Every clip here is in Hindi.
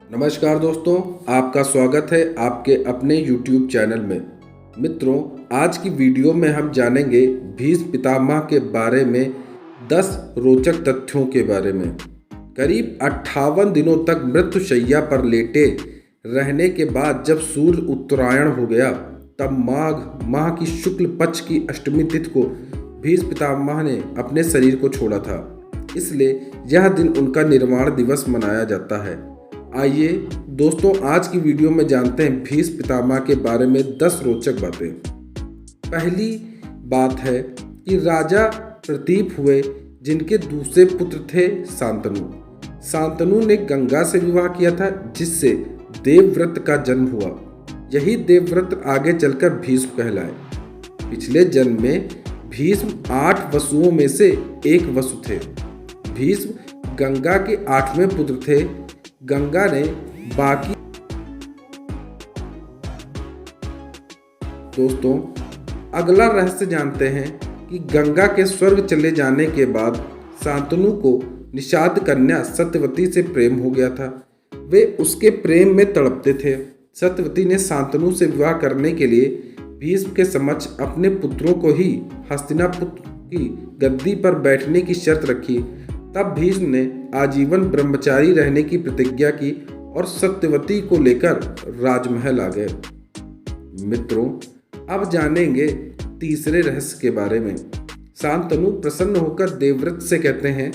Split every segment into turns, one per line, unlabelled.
नमस्कार दोस्तों, आपका स्वागत है आपके अपने YouTube चैनल में। मित्रों, आज की वीडियो में हम जानेंगे भीष्म पितामह के बारे में 10 रोचक तथ्यों के बारे में। करीब 58 दिनों तक मृत्युशैया पर लेटे रहने के बाद जब सूर्य उत्तरायण हो गया, तब माघ माह की शुक्ल पक्ष की अष्टमी तिथि को भीष्म पितामह ने अपने शरीर को छोड़ा था। इसलिए यह दिन उनका निर्वाण दिवस मनाया जाता है। आइए दोस्तों, आज की वीडियो में जानते हैं भीष्म पितामह के बारे में 10 रोचक बातें। पहली बात है कि राजा प्रतीप हुए, जिनके दूसरे पुत्र थे शांतनु। शांतनु ने गंगा से विवाह किया था, जिससे देवव्रत का जन्म हुआ। यही देवव्रत आगे चलकर भीष्म कहलाए। पिछले जन्म में भीष्म 8 वसुओं में से एक वसु थे। भीष्म गंगा के 8वें पुत्र थे। गंगा ने बाकी दोस्तों, अगला रहस्य जानते हैं कि गंगा के स्वर्ग चले जाने के बाद शांतनु को निषाद कन्या सत्यवती से प्रेम हो गया था। वे उसके प्रेम में तड़पते थे। सत्यवती ने शांतनु से विवाह करने के लिए भीष्म के समक्ष अपने पुत्रों को ही हस्तिनापुर की गद्दी पर बैठने की शर्त रखी। तब भीष्म ने आजीवन ब्रह्मचारी रहने की प्रतिज्ञा की और सत्यवती को लेकर राजमहल आ गए। मित्रों, अब जानेंगे तीसरे रहस्य के बारे में। शांतनु प्रसन्न होकर देवव्रत से कहते हैं,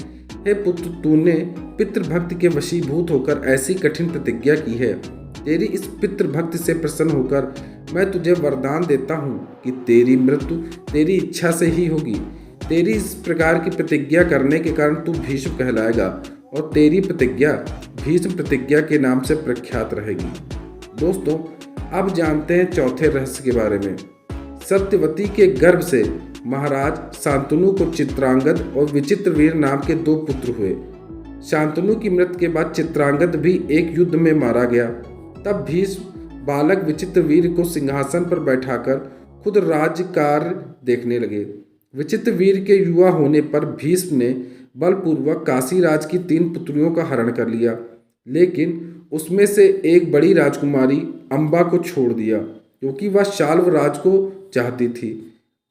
हे पुत्र, तूने पितृभक्ति के वशीभूत होकर ऐसी कठिन प्रतिज्ञा की है। तेरी इस पितृभक्ति से प्रसन्न होकर मैं तुझे वरदान देता हूँ कि तेरी मृत्यु तेरी इच्छा से ही होगी। तेरी इस प्रकार की प्रतिज्ञा करने के कारण तू भीष्म कहलाएगा और तेरी प्रतिज्ञा भीष्म प्रतिज्ञा के नाम से प्रख्यात रहेगी। दोस्तों, अब जानते हैं चौथे रहस्य के बारे में। सत्यवती के गर्भ से महाराज शांतनु को चित्रांगद और विचित्रवीर नाम के 2 पुत्र हुए। शांतनु की मृत्यु के बाद चित्रांगद भी एक युद्ध में मारा गया। तब भीष्म बालक विचित्रवीर को सिंहासन पर बैठाकर खुद राज्य कार्य देखने लगे। विचित्रवीर के युवा होने पर भीष्म ने बलपूर्वक काशीराज की 3 पुत्रियों का हरण कर लिया, लेकिन उसमें से एक बड़ी राजकुमारी अंबा को छोड़ दिया, क्योंकि वह शाल्वराज को चाहती थी।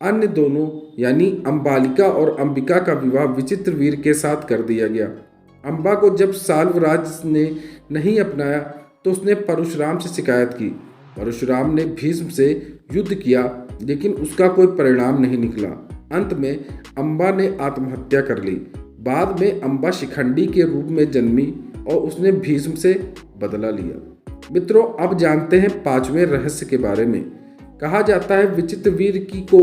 अन्य दोनों यानी अंबालिका और अंबिका का विवाह विचित्रवीर के साथ कर दिया गया। अंबा को जब शाल्वराज ने नहीं अपनाया तो उसने परशुराम से शिकायत की। परशुराम ने भीष्म से युद्ध किया, लेकिन उसका कोई परिणाम नहीं निकला। अंत में अंबा ने आत्महत्या कर ली। बाद में अंबा शिखंडी के रूप में जन्मी और उसने भीष्म से बदला लिया। मित्रों, अब जानते हैं 5वें रहस्य के बारे में। कहा जाता है विचित्रवीर की को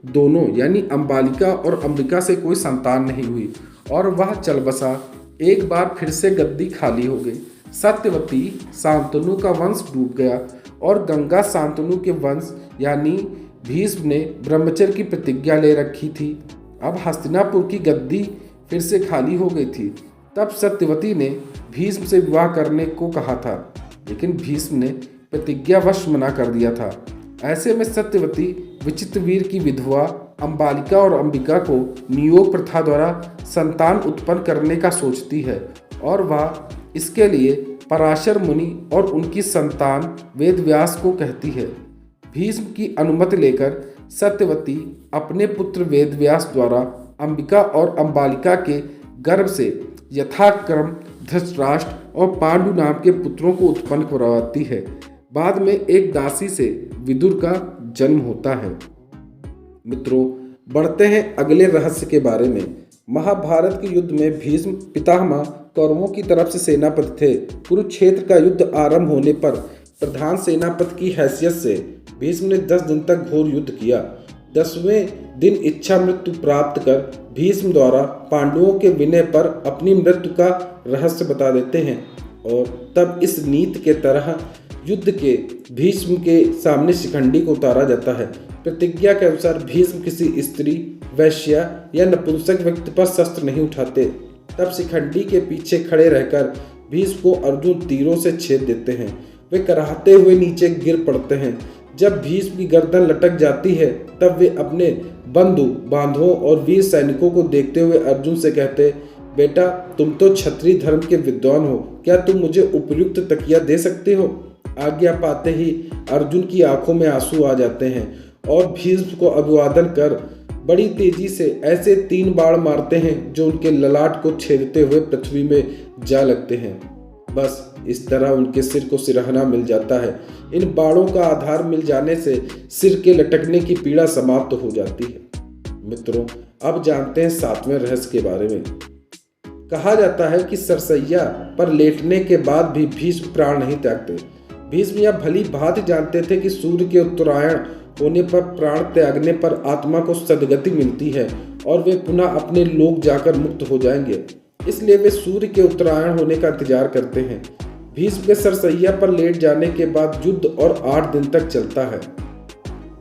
दोनों यानी अंबालिका और अंबिका से कोई संतान नहीं हुई और वह चल बसा। एक बार फिर से गद्दी खाली हो गई। सत्यवती शांतनु का वंश डूब गया और गंगा शांतनु के वंश यानी भीष्म ने ब्रह्मचर्य की प्रतिज्ञा ले रखी थी। अब हस्तिनापुर की गद्दी फिर से खाली हो गई थी। तब सत्यवती ने भीष्म से विवाह करने को कहा था, लेकिन भीष्म ने प्रतिज्ञावश मना कर दिया था। ऐसे में सत्यवती विचित्रवीर की विधवा अंबालिका और अंबिका को नियोग प्रथा द्वारा संतान उत्पन्न करने का सोचती है और वह इसके लिए पराशर मुनि और उनकी संतान वेदव्यास को कहती है। भीष्म की अनुमति लेकर सत्यवती अपने पुत्र वेदव्यास द्वारा अंबिका और अंबालिका के गर्भ से यथाक्रम धृतराष्ट्र और पांडु नाम के पुत्रों को उत्पन्न करवाती है। बाद में एक दासी से विदुर का जन्म होता है। मित्रों, बढ़ते हैं अगले रहस्य के बारे में। महाभारत के युद्ध में भीष्म पितामह कौरवों की तरफ से सेनापति थे। कुरुक्षेत्र का युद्ध आरंभ होने पर प्रधान सेनापति की हैसियत से भीष्म ने 10 दिन तक घोर युद्ध किया। 10वें दिन इच्छा मृत्यु प्राप्त कर भीष्म द्वारा पांडवों के विनय पर अपनी मृत्यु का रहस्य बता देते हैं और तब इस नीति के तरह युद्ध के भीष्म के सामने शिखंडी को उतारा जाता है। प्रतिज्ञा के अनुसार भीष्म किसी स्त्री, वैश्या या नपुंसक व्यक्ति पर शस्त्र नहीं उठाते। तब शिखंडी के पीछे खड़े रहकर भीष्म को अर्जुन तीरों से छेद देते हैं। वे कराहते हुए नीचे गिर पड़ते हैं। जब भीष्म की गर्दन लटक जाती है, तब वे अपने बंधु बांधवों और वीर सैनिकों को देखते हुए अर्जुन से कहते, बेटा, तुम तो क्षत्रिय धर्म के विद्वान हो, क्या तुम मुझे उपयुक्त तकिया दे सकते हो? आज्ञा पाते ही अर्जुन की आंखों में आंसू आ जाते हैं और भीष्म को अभिवादन कर बड़ी तेजी से ऐसे 3 बाण मारते हैं जो उनके ललाट को छेदते हुए पृथ्वी में जा लगते हैं। बस इस तरह उनके सिर को सिरहाना मिल जाता है। इन बाणों का आधार मिल जाने से सिर के लटकने की पीड़ा समाप्त हो जाती है। मित्रों, अब जानते हैं 7वें रहस्य के बारे में। कहा जाता है कि सरसैया पर लेटने के बाद भी भीष्म प्राण नहीं त्यागते। भीष्म यह भली भांति जानते थे कि सूर्य के उत्तरायण होने पर प्राण त्यागने पर आत्मा को सद्गति मिलती है और वे पुनः अपने लोक जाकर मुक्त हो जाएंगे। इसलिए वे सूर्य के उत्तरायण होने का इंतजार करते हैं। भीष्म के सरसैया पर लेट जाने के बाद युद्ध और 8 दिन तक चलता है।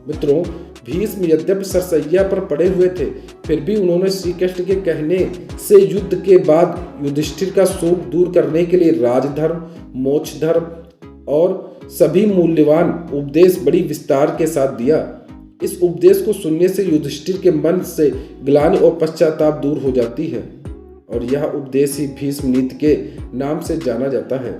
मित्रों, भीष्म यद्यपि सरसैया पर पड़े हुए थे, फिर भी उन्होंने श्री कृष्ण के कहने से युद्ध के बाद युधिष्ठिर का शोक दूर करने के लिए राजधर्म, मोक्ष धर्म और सभी मूल्यवान उपदेश बड़ी विस्तार के साथ दिया। इस उपदेश को सुनने से युधिष्ठिर के मन से ग्लानि और पश्चाताप दूर हो जाती है और यह उपदेश ही भीष्म नीति के नाम से जाना जाता है।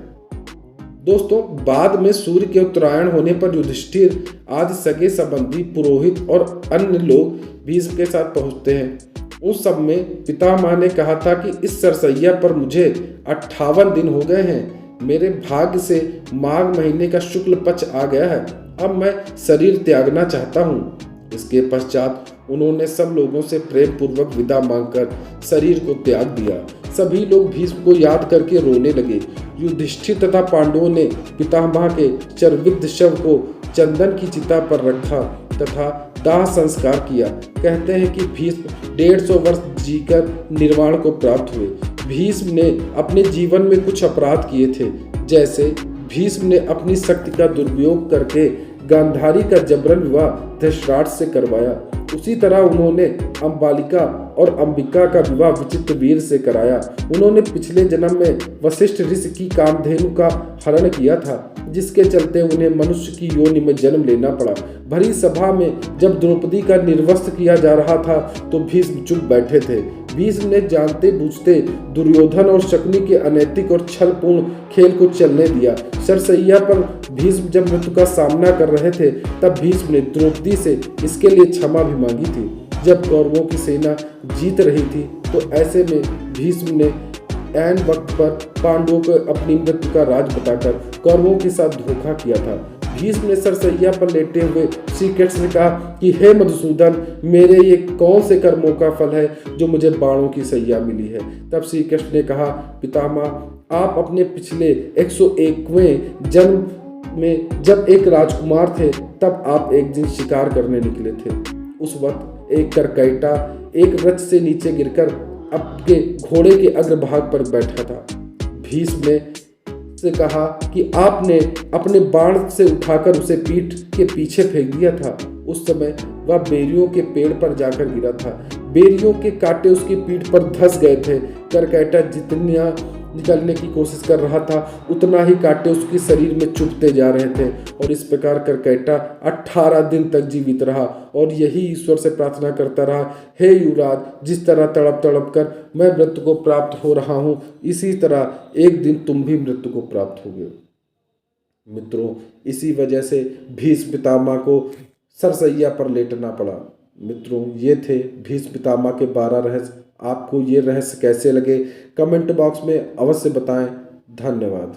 दोस्तों, बाद में सूर्य के उत्तरायण होने पर युधिष्ठिर आदि सगे संबंधी, पुरोहित और अन्य लोग भीष्म के साथ पहुंचते हैं। उस सब में पितामह ने कहा था कि इस सरसैया पर मुझे 58 दिन हो गए हैं। मेरे भाग्य से माघ महीने का शुक्ल पक्ष आ गया है। अब मैं शरीर त्यागना चाहता हूँ। इसके पश्चात उन्होंने सब लोगों से प्रेम पूर्वक विदा मांगकर शरीर को त्याग दिया। सभी लोग भीष्म को याद करके रोने लगे। युधिष्ठिर तथा पांडवों ने पितामह के चर्विद्ध शव को चंदन की चिता पर रखा तथा दाह संस्कार किया। कहते हैं कि भीष्म 150 वर्ष जीकर निर्वाण को प्राप्त हुए। भीष्म ने अपने जीवन में कुछ अपराध किए थे, जैसे भीष्म ने अपनी शक्ति का दुरुपयोग करके गांधारी का जबरन विवाह धृतराष्ट्र से करवाया। उसी तरह उन्होंने अंबालिका और अंबिका का विवाह विचित्रवीर से कराया। उन्होंने पिछले जन्म में वशिष्ठ ऋषि की कामधेनु का हरण किया था, जिसके चलते उन्हें मनुष्य की योनि में जन्म लेना पड़ा। भरी सभा में जब द्रौपदी का निर्वस्त्र किया जा रहा था तो भीष्म चुप बैठे थे। भीष्म ने जानते बूझते दुर्योधन और शकुनी के अनैतिक और छलपूर्ण खेल को चलने दिया। सरसैया पर भीष्म जब मृत्यु का सामना कर रहे थे, तब भीष्म ने द्रौपदी से इसके लिए क्षमा भी मांगी थी। जब कौरवों की सेना जीत रही थी तो ऐसे में भीष्म ने ऐन वक्त पर पांडवों को अपनी मृत्यु का राज बताकर कौरवों के साथ धोखा किया था। भीष्म ने सरसैया पर लेटे हुए श्री कृष्ण से कहा कि हे मधुसूदन, मेरे ये कौन से कर्मों का फल है जो मुझे बाणों की सैया मिली है। तब श्री कृष्ण ने कहा, पितामह, आप अपने पिछले 101वें जन्म में जब एक राजकुमार थे, तब आप एक दिन शिकार करने निकले थे। उस वक्त एक करकैटा एक रथ से नीचे गिरकर आपके घोड़े के अग्रभाग पर बैठा था। भीष्म ने से कहा कि आपने अपने बाण से उठाकर उसे पीठ के पीछे फेंक दिया था। उस समय वह बेरियों के पेड़ पर जाकर गिरा था। बेरियों के कांटे उसकी पीठ पर धंस गए थे। करकैटा जितना निकलने की कोशिश कर रहा था, उतना ही कांटे उसके शरीर में चुभते जा रहे थे और इस प्रकार करकैटा 18 दिन तक जीवित रहा और यही ईश्वर से प्रार्थना करता रहा, हे युवराज, जिस तरह तड़प तड़प कर मैं मृत्यु को प्राप्त हो रहा हूँ, इसी तरह एक दिन तुम भी मृत्यु को प्राप्त होगे। मित्रों, इसी वजह से भीष्म पितामह को सरसैया पर लेटना पड़ा। मित्रों, ये थे भीष्म पितामह के 12 रहस्य। आपको ये रहस्य कैसे लगे, कमेंट बॉक्स में अवश्य बताएं। धन्यवाद।